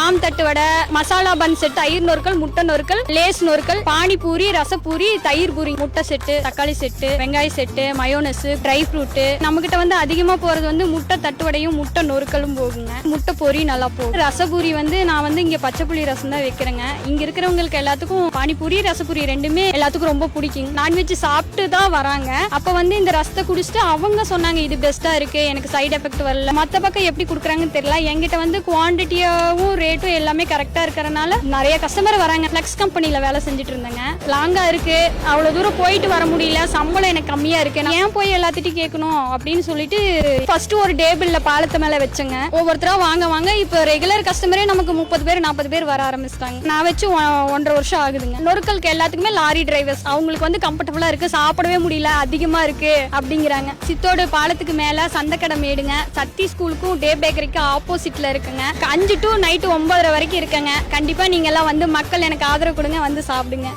Jam தட்டு வடை, மசாலா பன் set, தயிர் நொறுக்கல், முட்டை நொறுக்கல், லேஸ் நொறுக்கல், பானிபூரி, ரசப்பூரி, தயிர் பூரி, முட்டை செட்டு, தக்காளி செட்டு, வெங்காய செட்டு, மயோனஸ், ட்ரை ஃப்ரூட். நம்ம கிட்ட வந்து அதிகமா போறது வந்து முட்டை தட்டுவடையும் முட்டை நொறுக்கலும் போகுங்க. முட்டை பொரி நல்லா போகும். ரசபூரி வந்து நான் வந்து இங்க பச்சைப்புளி ரசம் தான் வைக்கிறேங்க. இங்க இருக்கிறவங்களுக்கு எல்லாத்துக்கும் பானிபூரி ரசபூரி ரெண்டுமே எல்லாத்துக்கும் ரொம்ப பிடிக்கும். நான்வெஜ் சாப்பிட்டு தான் வராங்க. அப்ப வந்து இந்த ரசத்தை குடிச்சிட்டு அவங்க சொன்னாங்க இது பெஸ்டா இருக்கு, எனக்கு சைடு எஃபெக்ட் வரல. மத்த பக்கம் எப்படி கொடுக்குறாங்கன்னு தெரியல. என்கிட்ட வந்து குவான்டிட்டியாவும் ரேட்டும் எல்லாமே கரெக்டா இருக்கறனால நிறைய கஸ்டமர் வராங்க. ஃபிளக்ஸ் கம்பெனில வேலை செஞ்சுட்டு இருந்தேங்க. லாங்கா இருக்கு, அவ்வளவு தூரம் போயிட்டு வர முடியல, சம்பளம் எனக்கு கம்மியா இருக்கு, ஏன் போய் எல்லாத்திட்டையும் கேட்கணும் அப்படின்னு சொல்லிட்டு ஃபர்ஸ்ட் ஒரு டேபிள்ல பாலத்து மேல வச்சேங்க. ஒவ்வொருத்தரா வாங்க வாங்க இப்ப ரெகுலர் கஸ்டமரே நமக்கு 30 பேர் 40 பேர் வர ஆரம்பிச்சிட்டாங்க. நான் வச்சு 1.5 வருஷம் ஆகுதுங்க. நொறுக்கலுக்கு எல்லாத்துக்குமே லாரி டிரைவர்ஸ் அவங்களுக்கு வந்து கம்ஃபர்டபுளா இருக்கு, சாப்பிடவே முடியல, அதிகமா இருக்கு அப்படிங்கிறாங்க. சித்தோடு பாலத்துக்கு மேல சந்தக்கடை மேடுங்க. சக்தி ஸ்கூலுக்கும் டே பேக்கரிக்கு ஆப்போசிட்ல இருக்குங்க. 5 to நைட்டு 9 வரைக்கும் இருக்குங்க. கண்டிப்பா நீங்க எல்லாம் வந்து மக்கள் எனக்கு ஆதரவு கொடுங்க, வந்து சாப்பிடுங்க.